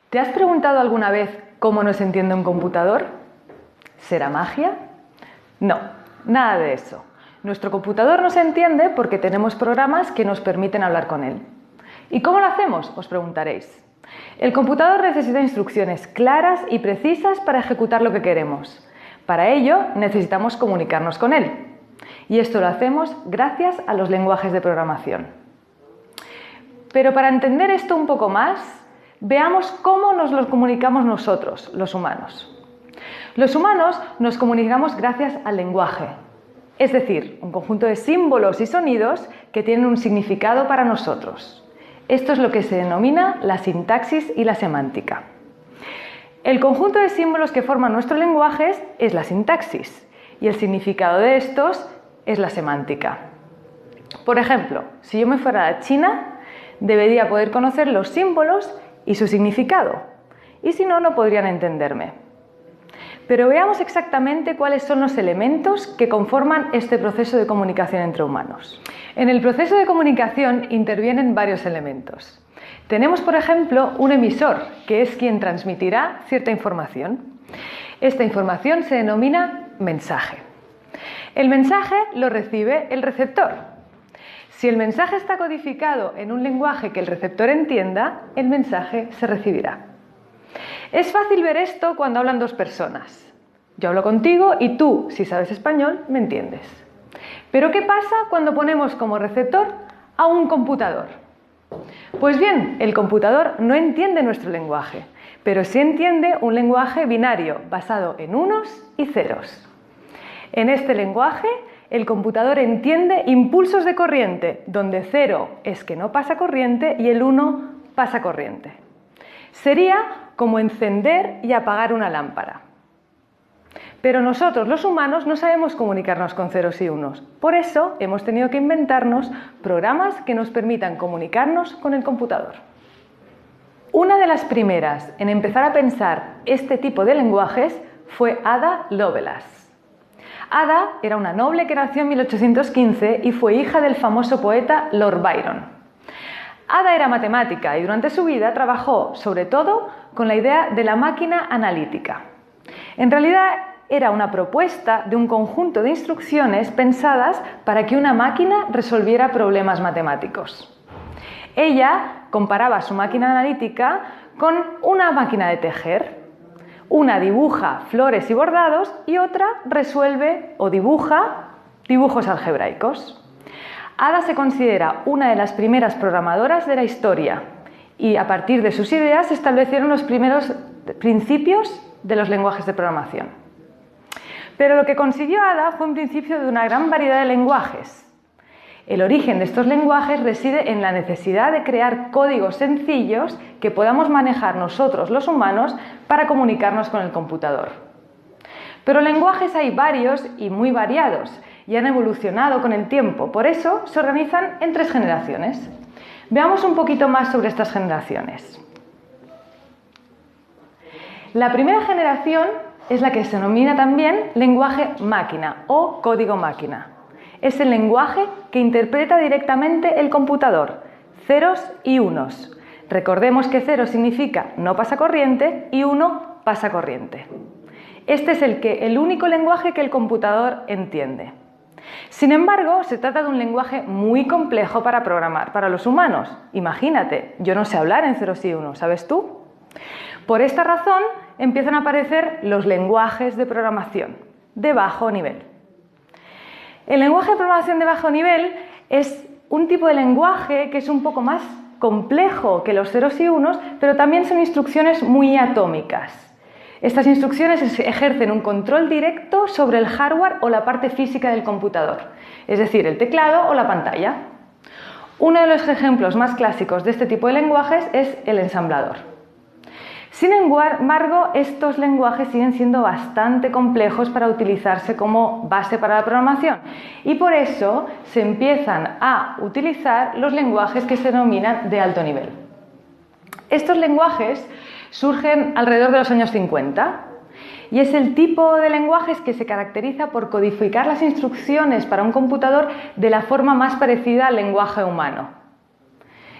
¿Te has preguntado alguna vez cómo nos entiende un computador? ¿Será magia? No, nada de eso. Nuestro computador nos entiende porque tenemos programas que nos permiten hablar con él. ¿Y cómo lo hacemos?, os preguntaréis. El computador necesita instrucciones claras y precisas para ejecutar lo que queremos. Para ello, necesitamos comunicarnos con él. Y esto lo hacemos gracias a los lenguajes de programación. Pero para entender esto un poco más, veamos cómo nos lo comunicamos nosotros, los humanos. Los humanos nos comunicamos gracias al lenguaje, es decir, un conjunto de símbolos y sonidos que tienen un significado para nosotros. Esto es lo que se denomina la sintaxis y la semántica. El conjunto de símbolos que forman nuestro lenguaje es la sintaxis y el significado de estos es la semántica. Por ejemplo, si yo me fuera a China, debería poder conocer los símbolos y su significado, y si no, no podrían entenderme. Pero veamos exactamente cuáles son los elementos que conforman este proceso de comunicación entre humanos. En el proceso de comunicación intervienen varios elementos. Tenemos, por ejemplo, un emisor, que es quien transmitirá cierta información. Esta información se denomina mensaje. El mensaje lo recibe el receptor. Si el mensaje está codificado en un lenguaje que el receptor entienda, el mensaje se recibirá. Es fácil ver esto cuando hablan dos personas. Yo hablo contigo y tú, si sabes español, me entiendes. Pero ¿qué pasa cuando ponemos como receptor a un computador? Pues bien, el computador no entiende nuestro lenguaje, pero sí entiende un lenguaje binario basado en unos y ceros. En este lenguaje, el computador entiende impulsos de corriente, donde 0 es que no pasa corriente y el 1 pasa corriente. Sería como encender y apagar una lámpara. Pero nosotros, los humanos, no sabemos comunicarnos con ceros y unos. Por eso hemos tenido que inventarnos programas que nos permitan comunicarnos con el computador. Una de las primeras en empezar a pensar este tipo de lenguajes fue Ada Lovelace. Ada era una noble que nació en 1815 y fue hija del famoso poeta Lord Byron. Ada era matemática y durante su vida trabajó sobre todo con la idea de la máquina analítica. En realidad era una propuesta de un conjunto de instrucciones pensadas para que una máquina resolviera problemas matemáticos. Ella comparaba su máquina analítica con una máquina de tejer. Una dibuja flores y bordados y otra resuelve o dibuja dibujos algebraicos. Ada se considera una de las primeras programadoras de la historia y a partir de sus ideas se establecieron los primeros principios de los lenguajes de programación. Pero lo que consiguió Ada fue un principio de una gran variedad de lenguajes. El origen de estos lenguajes reside en la necesidad de crear códigos sencillos que podamos manejar nosotros, los humanos, para comunicarnos con el computador. Pero lenguajes hay varios y muy variados y han evolucionado con el tiempo, por eso se organizan en 3 generaciones. Veamos un poquito más sobre estas generaciones. La primera generación es la que se denomina también lenguaje máquina o código máquina. Es el lenguaje que interpreta directamente el computador, ceros y unos. Recordemos que 0 significa no pasa corriente y 1 pasa corriente. Este es el único lenguaje que el computador entiende. Sin embargo, se trata de un lenguaje muy complejo para programar para los humanos. Imagínate, yo no sé hablar en ceros y unos, ¿sabes tú? Por esta razón empiezan a aparecer los lenguajes de programación de bajo nivel. El lenguaje de programación de bajo nivel es un tipo de lenguaje que es un poco más complejo que los ceros y unos, pero también son instrucciones muy atómicas. Estas instrucciones ejercen un control directo sobre el hardware o la parte física del computador, es decir, el teclado o la pantalla. Uno de los ejemplos más clásicos de este tipo de lenguajes es el ensamblador. Sin embargo, estos lenguajes siguen siendo bastante complejos para utilizarse como base para la programación y por eso se empiezan a utilizar los lenguajes que se denominan de alto nivel. Estos lenguajes surgen alrededor de los años 50 y es el tipo de lenguajes que se caracteriza por codificar las instrucciones para un computador de la forma más parecida al lenguaje humano,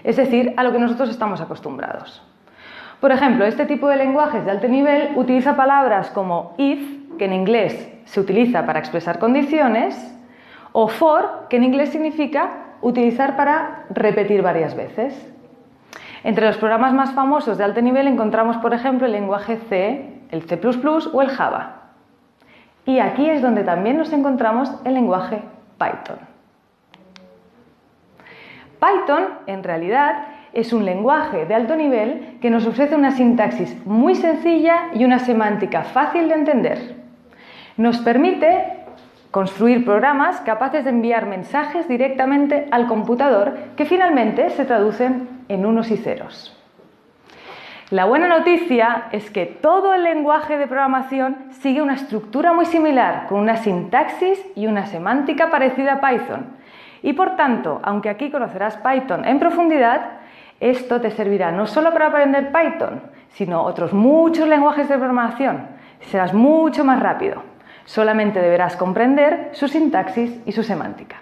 es decir, a lo que nosotros estamos acostumbrados. Por ejemplo, este tipo de lenguajes de alto nivel utiliza palabras como if, que en inglés se utiliza para expresar condiciones, o for, que en inglés significa utilizar para repetir varias veces. Entre los programas más famosos de alto nivel encontramos, por ejemplo, el lenguaje C, el C++ o el Java. Y aquí es donde también nos encontramos el lenguaje Python. Python, en realidad, es un lenguaje de alto nivel que nos ofrece una sintaxis muy sencilla y una semántica fácil de entender. Nos permite construir programas capaces de enviar mensajes directamente al computador que finalmente se traducen en unos y ceros. La buena noticia es que todo el lenguaje de programación sigue una estructura muy similar, con una sintaxis y una semántica parecida a Python. Y por tanto, aunque aquí conocerás Python en profundidad, esto te servirá no solo para aprender Python, sino otros muchos lenguajes de programación. Serás mucho más rápido. Solamente deberás comprender su sintaxis y su semántica.